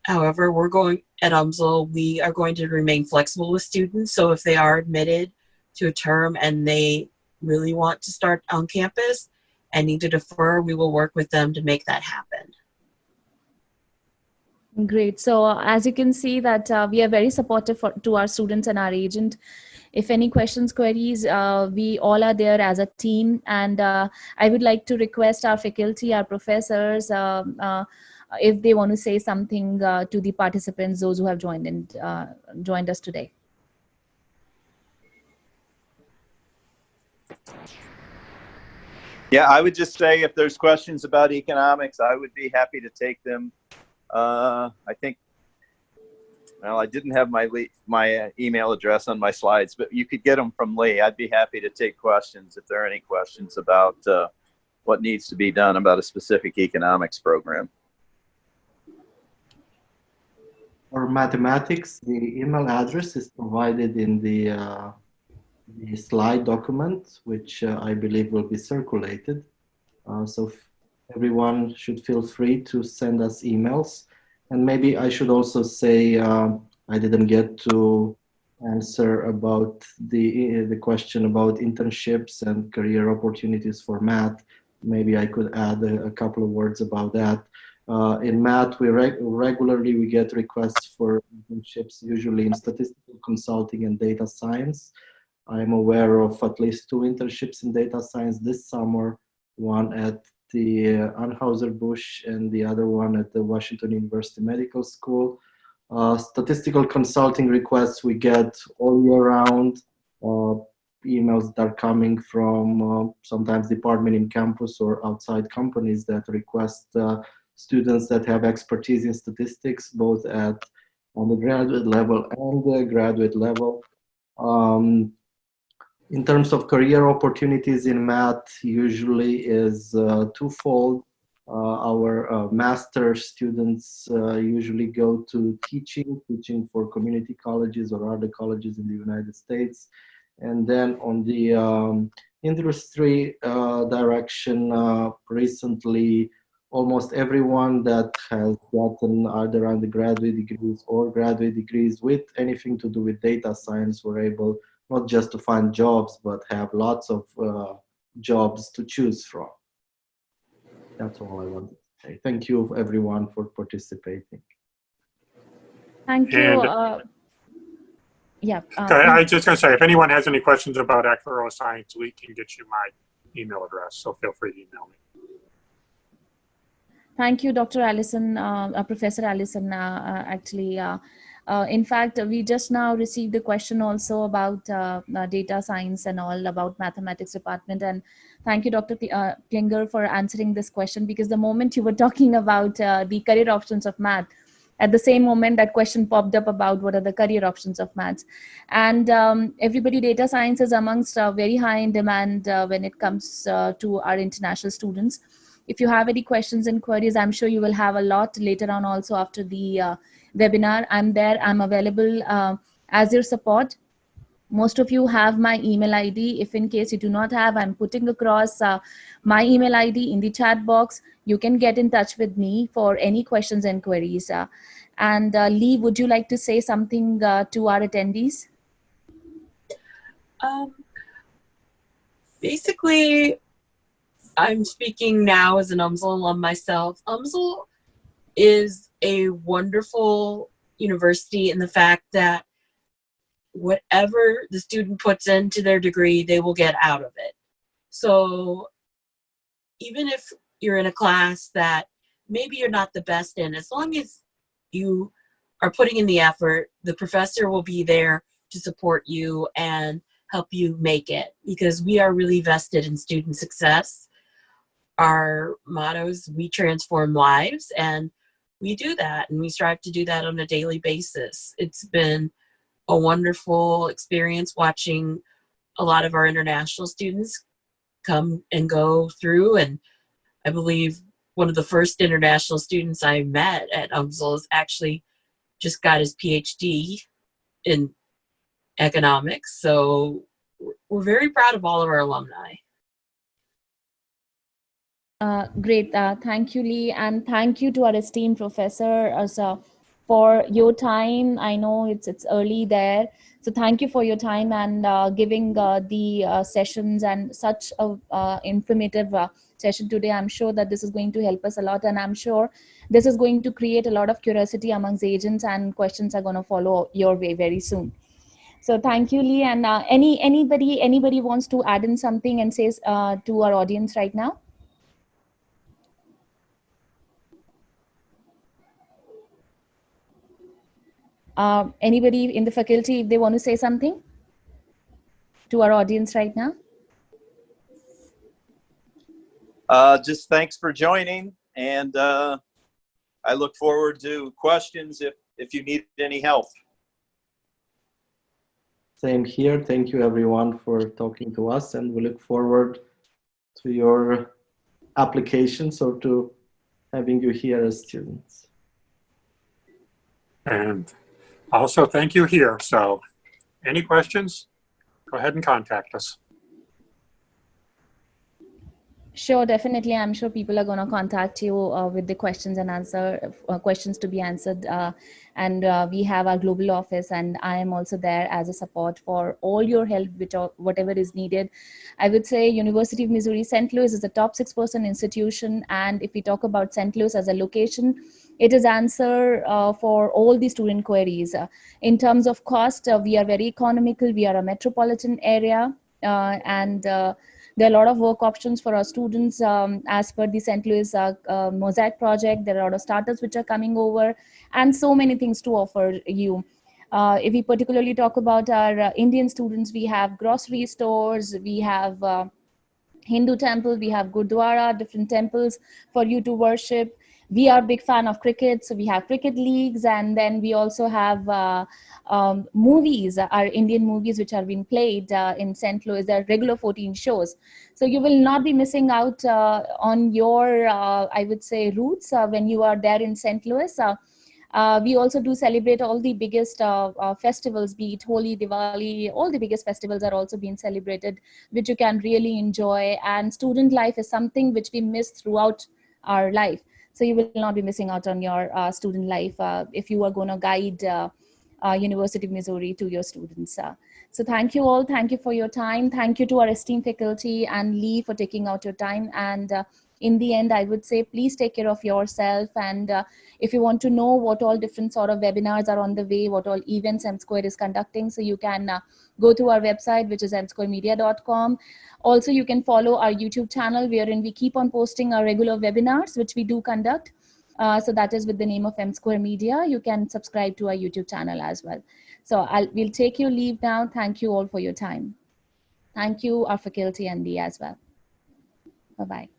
However, we're going at UMSL, we are going to remain flexible with students. So if they are admitted to a term and they really want to start on campus and need to defer, we will work with them to make that happen. Great. So as you can see that we are very supportive to our students and our agent. If any questions, queries, we all are there as a team. And I would like to request our faculty, our professors, if they want to say something to the participants, those who have joined us today. Yeah, I would just say if there's questions about economics, I would be happy to take them. I think, well, I didn't have my email address on my slides, but you could get them from Lee. I'd be happy to take questions if there are any questions about what needs to be done about a specific economics program. For mathematics, the email address is provided in the slide document, which I believe will be circulated. So everyone should feel free to send us emails. And maybe I should also say I didn't get to answer about the question about internships and career opportunities for math. Maybe I could add a couple of words about that. In math, we regularly we get requests for internships, usually in statistical consulting and data science. I'm aware of at least 2 internships in data science this summer, one at the Anheuser-Busch and the other one at the Washington University Medical School. Statistical consulting requests we get all year round. Emails that are coming from sometimes department in campus or outside companies that request students that have expertise in statistics, both at undergraduate level and the graduate level. In terms of career opportunities in math, usually is twofold. Our master students usually go to teaching for community colleges or other colleges in the United States. And then on the industry direction, recently almost everyone that has gotten either undergraduate degrees or graduate degrees with anything to do with data science were able not just to find jobs, but have lots of jobs to choose from. That's all I wanted to say. Thank you everyone for participating. Thank you. And Yeah. I was just going to say, if anyone has any questions about actuarial science, we can get you my email address. So feel free to email me. Thank you, Dr. Allison, Professor Allison. In fact, we just now received a question also about data science and all about mathematics department. And thank you, Dr. Klinger, for answering this question, because the moment you were talking about the career options of math, at the same moment that question popped up about what are the career options of maths. And everybody, data science is amongst very high in demand when it comes to our international students. If you have any questions and queries, I'm sure you will have a lot later on also after the webinar. I'm there, I'm available as your support. Most of you have my email ID. If in case you do not have, I'm putting across my email ID in the chat box. You can get in touch with me for any questions and queries. And Lee, would you like to say something to our attendees? Basically, I'm speaking now as an UMSL alum myself. UMSL is a wonderful university in the fact that whatever the student puts into their degree, they will get out of it. So even if you're in a class that maybe you're not the best in, as long as you are putting in the effort, the professor will be there to support you and help you make it, because we are really vested in student success. Our motto is "We transform lives," and we do that, and we strive to do that on a daily basis. It's been a wonderful experience watching a lot of our international students come and go through, and I believe one of the first international students I met at UMSL is actually just got his PhD in economics. So we're very proud of all of our alumni. Great. Thank you, Lee. And thank you to our esteemed professor for your time. I know it's early there. So thank you for your time and giving the sessions and such a informative session today. I'm sure that this is going to help us a lot. And I'm sure this is going to create a lot of curiosity amongst agents, and questions are going to follow your way very soon. So thank you, Lee. And anybody wants to add in something and says to our audience right now? Anybody in the faculty, if they want to say something to our audience right now? Just thanks for joining, and I look forward to questions if you need any help. Same here. Thank you everyone for talking to us, and we look forward to your applications or to having you here as students. And also thank you here. So any questions, go ahead and contact us. Sure, definitely. I'm sure people are going to contact you with the questions and questions to be answered. We have our global office, and I am also there as a support for all your help, whatever is needed. I would say University of Missouri St. Louis is a top 6% institution. And if we talk about St. Louis as a location, it is answer for all the student queries. In terms of cost, we are very economical. We are a metropolitan area, there are a lot of work options for our students as per the St. Louis Mosaic project. There are a lot of startups which are coming over, and so many things to offer you. If we particularly talk about our Indian students, we have grocery stores, we have Hindu temple, we have Gurdwara, different temples for you to worship. We are a big fan of cricket, so we have cricket leagues, and then we also have movies, our Indian movies which are being played in St. Louis. There are regular 14 shows. So you will not be missing out on your, I would say, roots when you are there in St. Louis. We also do celebrate all the biggest festivals, be it Holi, Diwali, all the biggest festivals are also being celebrated, which you can really enjoy. And student life is something which we miss throughout our life. So you will not be missing out on your student life if you are going to guide University of Missouri to your students. So thank you all. Thank you for your time. Thank you to our esteemed faculty and Lee for taking out your time. And in the end, I would say, please take care of yourself. And if you want to know what all different sort of webinars are on the way, what all events M Square is conducting, so you can go to our website, which is msquaremedia.com. Also, you can follow our YouTube channel, wherein we keep on posting our regular webinars, which we do conduct. So that is with the name of M Square Media. You can subscribe to our YouTube channel as well. So we'll take your leave now. Thank you all for your time. Thank you, our faculty and Lee as well. Bye-bye.